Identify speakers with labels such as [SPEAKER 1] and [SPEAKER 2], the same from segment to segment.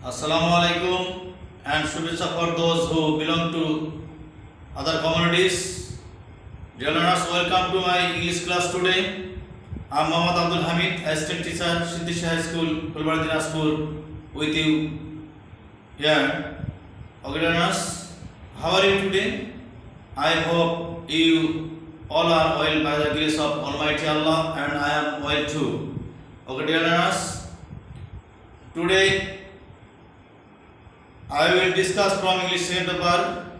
[SPEAKER 1] Assalamu alaikum and Shubhechha for those who belong to other communities. Dear learners, welcome to my English class today. I'm Mohammad Abdul Hamid, Assistant Teacher, Siddish High School, Fulbara Dinaspur, with you here. Okay, learners, how are you today? I hope you all are well by the grace of Almighty Allah, and I am well too. Okay, dear learners, today I will discuss from English second paper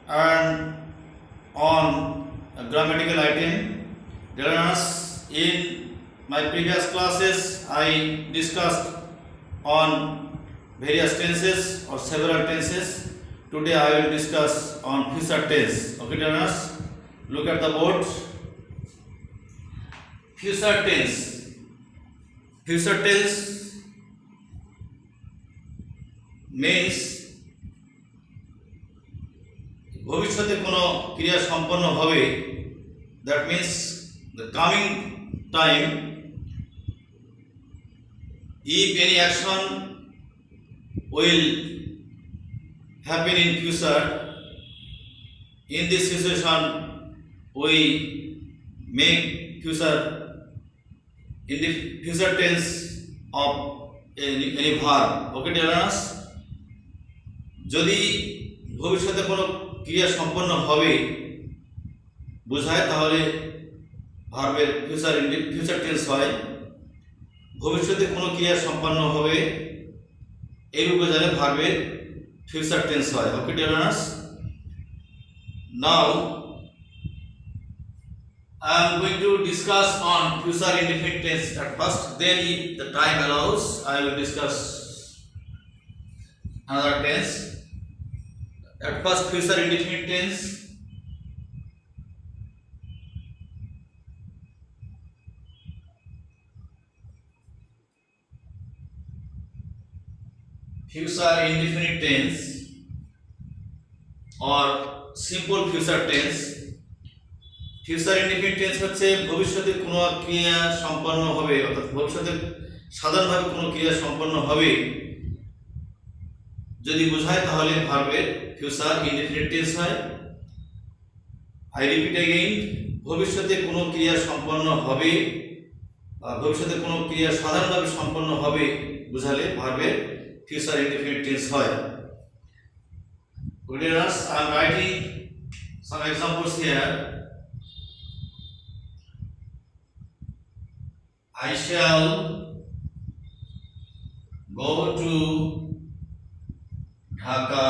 [SPEAKER 1] and on a grammatical item. Dear learners, in my previous classes I discussed on various tenses or several tenses. Today I will discuss on future tense. Okay, dear learners, look at the board. Future tense. Future tense means ভবিষ্যতে কোনো ক্রিয়া সম্পন্ন হবে, that means the coming time. If any action will happen in future, in this situation we make future in the future tense of any verb. Okay, dear learners, যদি ভবিষ্যতে কোনো ক্রিয়া সম্পন্ন হবে বোঝায় তাহলে ভার্বের ফিউচার টেন্স হয়। ভবিষ্যতে কোনো ক্রিয়া সম্পন্ন হবে এই বোঝালে ভার্বের ফিউচার টেন্স হয়। ওকে dear learners, now I am going to discuss on future indefinite tense at first, then if the time allows I will discuss another tense. At first, future indefinite tense. Future indefinite tense or simple future tense. Future indefinite tense হচ্ছে ভবিষ্যতে কোনো ক্রিয়া সম্পন্ন হবে, অর্থাৎ ভবিষ্যতে সাধারণভাবে কোনো ক্রিয়া সম্পন্ন হবে যদি বোঝায় তাহলে ভার্বের ফিউচার ইনডেফিনিট টেন্স হয়। আই রিপিট अगेन, ভবিষ্যতে কোনো ক্রিয়া সম্পন্ন হবে বা ভবিষ্যতে কোনো ক্রিয়া সাধারণভাবে সম্পন্ন হবে বোঝালে ভার্বের ফিউচার ইনডেফিনিট টেন্স হয়। Listeners, I am writing some examples here. I shall go to Dhaka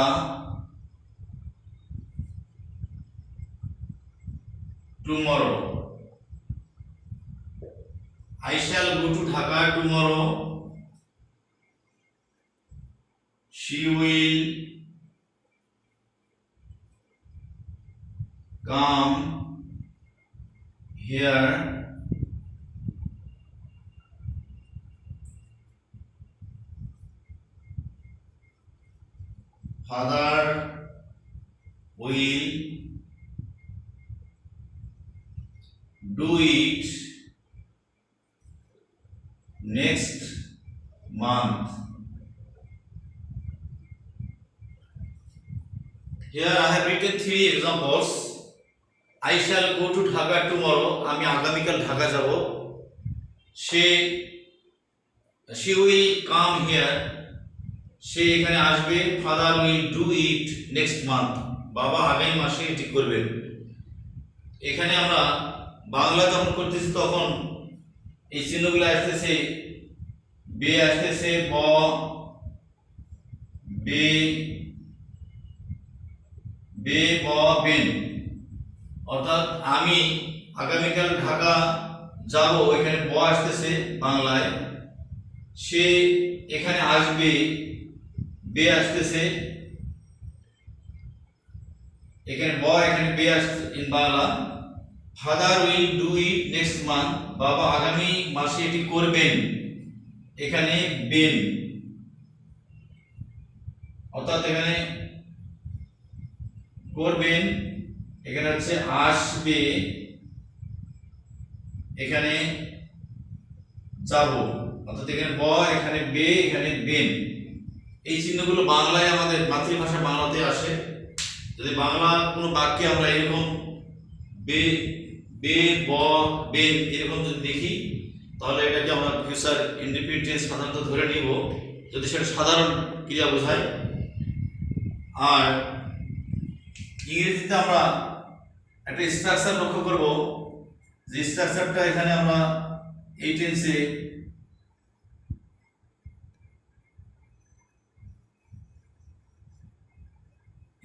[SPEAKER 1] tomorrow. I shall go to Dhaka tomorrow. She will come here father will do it next month. Here I have written 3 examples. I shall go to Dhaka tomorrow. আমি আগামীকাল ঢাকা যাব। She will come here. সে এখানে আসবে। Father will do it next month. বাবা আগামী মাসে এটি করবেন। এখানে আমরা বাংলা যখন করতেছি তখন এই চিহ্নগুলো আসতেছে, বে আসতেছে, ব, বে, বে, ব, বেন। অর্থাৎ আমি আগামীকাল ঢাকা যাব, এখানে ব আসতেছে বাংলায়, সে এখানে আসবে, বে আসতেছে, এখানে ব, এখানে বে আসছে in Bangla. Father will do it next month, বাবা আগামী মাসে এটি করবেন, এখানে বেন। অর্থাৎ এখানে করবেন, এখানে হচ্ছে আসবে, এখানে যাব। অর্থাৎ এখানে ব, এখানে বে, এখানে বেন। এই চিহ্নগুলো বাংলায় আমাদের মাতৃভাষা বাংলাতে আসে। যদি বাংলা কোনো বাক্যে আমরা এরকম বে, বে, ব, বেন এরকম যদি দেখি, তাহলে এটাকে আমরা ফিউচার ইনডিফিনিট টেন্স সাধারণত ধরে নিব, যদি সেটা সাধারণ ক্রিয়া বোঝায়। আর ইংরেজিতে আমরা একটা স্ট্রাকচার লক্ষ্য করব, যে স্ট্রাকচারটা এখানে আমরা এই টেন্সে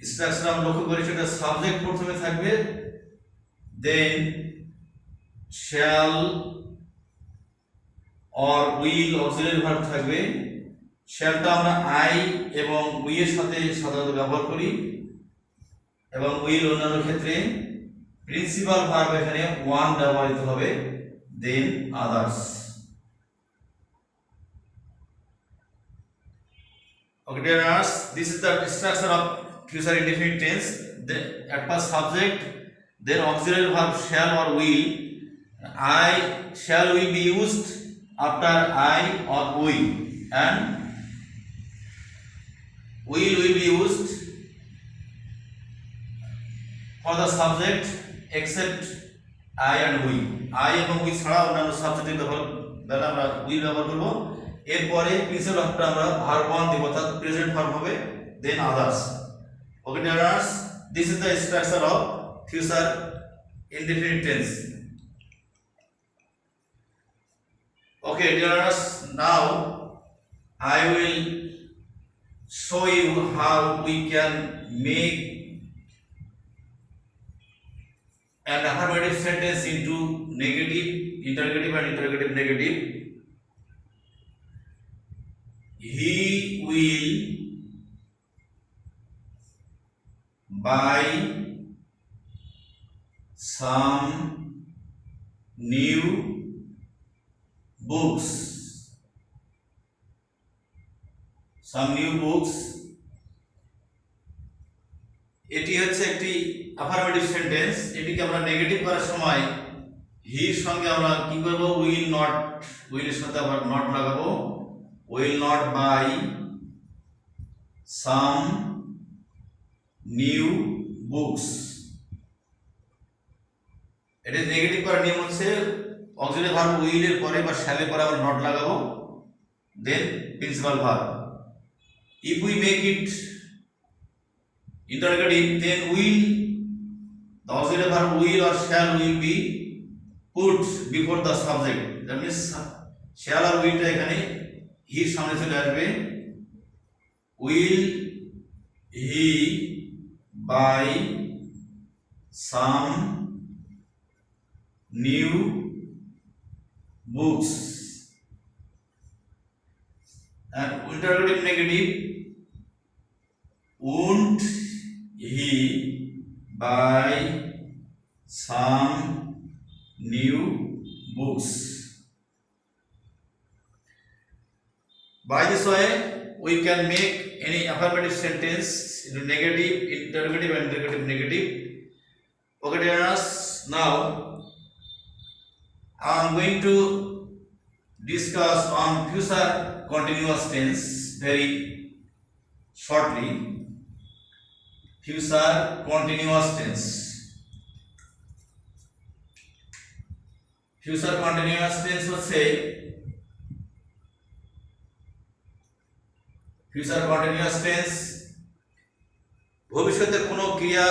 [SPEAKER 1] স্ট্রাকচার আমরা লক্ষ্য করি, সেটা সাবজেক্ট প্রথমে থাকবে, then shall or will auxiliary verb থাকবে। শ্যালটা আমরা আই এবং উই এর সাথে সাধারণত ব্যবহার করি, এবং উইল অন্যান্য ক্ষেত্রে। প্রিন্সিপাল ভার্ব এখানে ওয়ান ব্যবহৃত হবে, then others. Okay, dear learners, this is the structure of future indefinite tense. At first subject, then auxiliary verb shall or will. I shall will be used after I or we, and will be used for the subject except I and we. I এবং we ছাড়া অন্যান্য সাবজেক্টের দ্বারা আমরা will ব্যবহার করব। এরপরে principal ভার্বটা আমরা ভার্ব ওয়ান দেব, অর্থাৎ প্রেজেন্ট ভার্ব হবে, then others. Okay dear learners, this is the structure of future indefinite tense. Okay dear learners, now I will show you how we can make an affirmative sentence into negative, interrogative and interrogative negative. He will buy some new books. Some new books. এটি হচ্ছে একটি affirmative sentence. এটিকে আমরা negative করার সময় হির সঙ্গে আমরা কি করব, উইল নট, উইলের সাথে আবার নট লাগাবো। will not buy some new books. এটা নেগেটিভ করার নিয়ম হচ্ছে অক্সিলারি ভার্ব will এর পরে বা shall এর পরে আমরা নট লাগাবো, then principal verb. if we make it interrogative, then will, the auxiliary verb will or shall will be put before the subject. That means shall or will টা এখানে হির সামনে চলে আসবে। will he buy some new books? And interrogative negative, won't he buy some new books? By this way, we can make any affirmative sentence into negative, interrogative and interrogative negative. Okay, dear learners, now I am going to discuss on future continuous tense very shortly. Future continuous tense. Future continuous tense হচ্ছে future continuous tense ভবিষ্যতের কোনো ক্রিয়া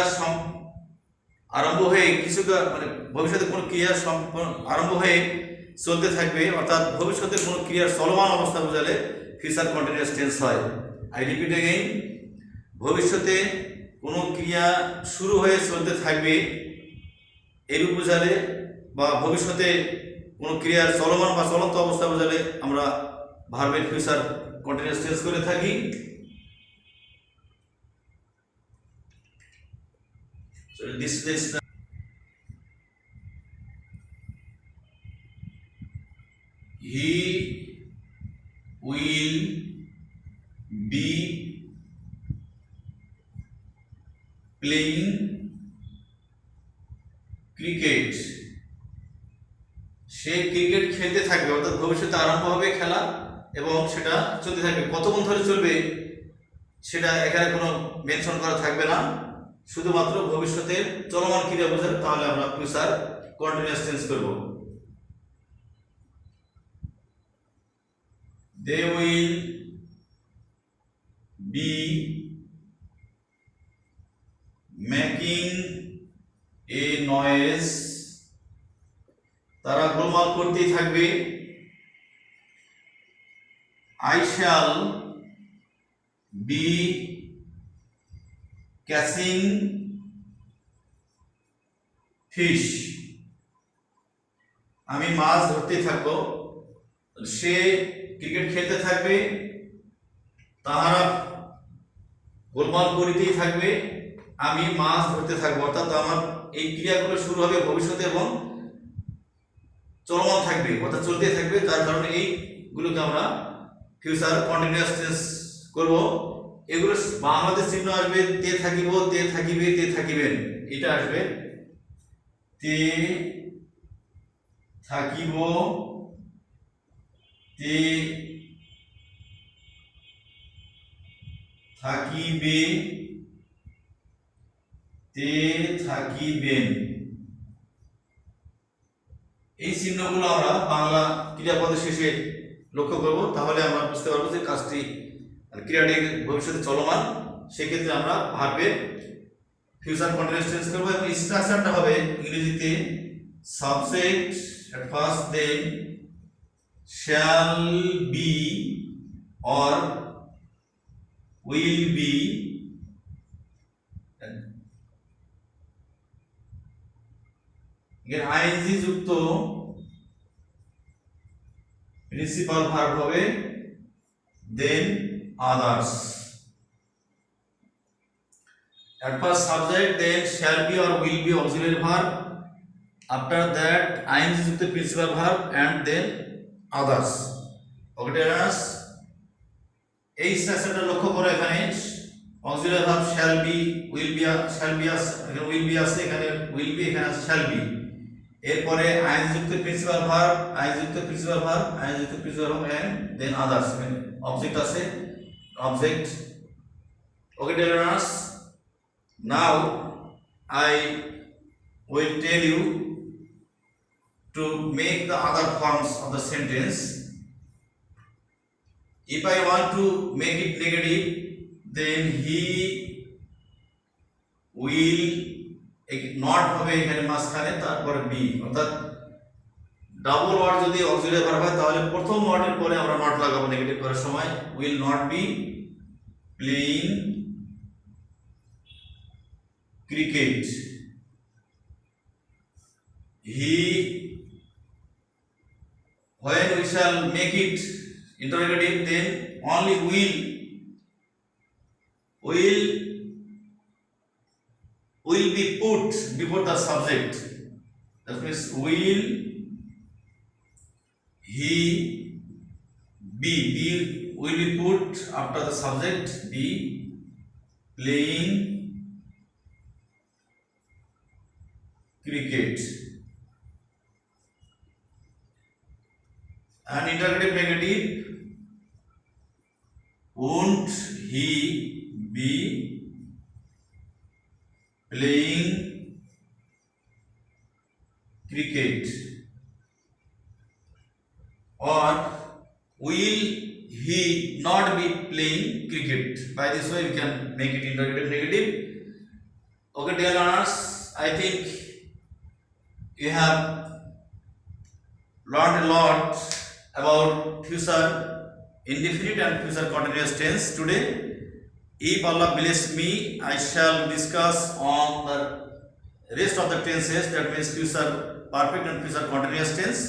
[SPEAKER 1] আরম্ভ হয়ে ভবিষ্যতে কোনো ক্রিয়া আরম্ভ হয়ে চলতে থাকবে, অর্থাৎ ভবিষ্যতে কোনো ক্রিয়ার চলমান অবস্থা বোঝালে ফিউচার কন্টিনিউয়াস টেন্স হয়। আই রিপিট এগেইন, ভবিষ্যতে কোনো ক্রিয়া শুরু হয়ে চলতে থাকবে এরূপ বোঝালে, বা ভবিষ্যতে কোনো ক্রিয়ার চলমান বা চলন্ত অবস্থা বোঝালে আমরা ভার্বের ফিউচার কন্টিনিউয়াস টেন্স করে থাকি। So this is he will be playing cricket. Say cricket খেলতে চলতে থাকবে, অর্থাৎ ভবিষ্যতে আরম্ভ হবে খেলা এবং সেটা চলতে থাকবে। কতক্ষণ ধরে চলবে সেটা এখানে কোনো মেনশন করা থাকবে না, শুধুমাত্র ভবিষ্যতের চলমান ক্রিয়া বোঝাবে, তাহলে আমরা ফিউচার কন্টিনিউয়াস টেন্স করব। They will be making a noise, তারা গোলমাল করতেই থাকবে। I shall be catching fish, আমি মাছ ধরতেই থাকবো। সে ক্রিকেট খেলতে থাকবে, তাহারা গোলমাল করিতেই থাকবে, আমি মাছ ধরতে থাকবো। অর্থাৎ আমার এই ক্রিয়াগুলো শুরু হবে ভবিষ্যতে এবং চলমান থাকবে, অর্থাৎ চলতেই থাকবে, যার কারণে এইগুলোকে আমরা ফিউচার কন্টিনিউয়াস টেন্স করব। এগুলো বাংলাতে চিহ্ন আসবে তে থাকিব, তে থাকিবে, তে থাকিবেন, এটা আসবে তে থাকিব, তে থাকিবে, তে থাকিবেন। এই চিহ্নগুলো আমরা বাংলা ক্রিয়াপদের শেষে লক্ষ্য করব, তাহলে আমরা বুঝতে পারবো যে কাজটি ক্রিয়াটি ভবিষ্যতে চলমান। সেক্ষেত্রে আমরা ভার্বের ফিউচার কন্টিনিউয়াস টেন্স করব এবং স্ট্রাকচারটা হবে ইংরেজিতে subject at first, then shall be or will be, ing যুক্ত প্রিন্সিপাল ভার্ব হবে, then others. At first subject, then shall be or will be auxiliary verb, after that ing যুক্ত principal verb and then others. ওকে, এই স্ট্রাকচারটা লক্ষ্য করো। এখানে auxiliary verb shall be, will be, shall be আছে, এখানে will be আছে, এখানে will be, এখানে আছে shall be। এরপরে ing যুক্ত প্রিন্সিপাল ভার্ব, ing যুক্ত প্রিন্সিপাল ভার্ব, ing যুক্ত principal verb and then others, মানে অবজেক্ট আছে, object. Okay tailors, now I will tell you to make the other forms of the sentence. If I want to make it negative, then he will not হবে এখানে মাঝখানে, তারপরে B, অর্থাৎ double word যদি auxiliary verb হয় তাহলে প্রথম ওয়ার্ডের পরে আমরা নট লাগাবো নেগেটিভ করার সময়। Will not be playing cricket, he, when we shall make it interrogative, then only will be put before the subject. That means will he be will be put after the subject, be playing cricket. And interrogative negative, won't he be playing cricket, or will he not be playing cricket. By this way we can make it interrogative negative. Okay dear learners, I think you have learned a lot about future indefinite and future continuous tense today. If Allah bless me, I shall discuss on the rest of the tenses, that means future perfect and future continuous tense,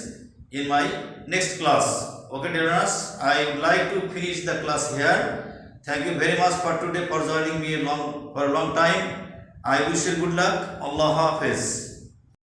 [SPEAKER 1] in my next class. Okay dear learners, I would like to finish the class here. Thank you very much for today, for joining me for a long time. I wish you good luck. Allah Hafiz.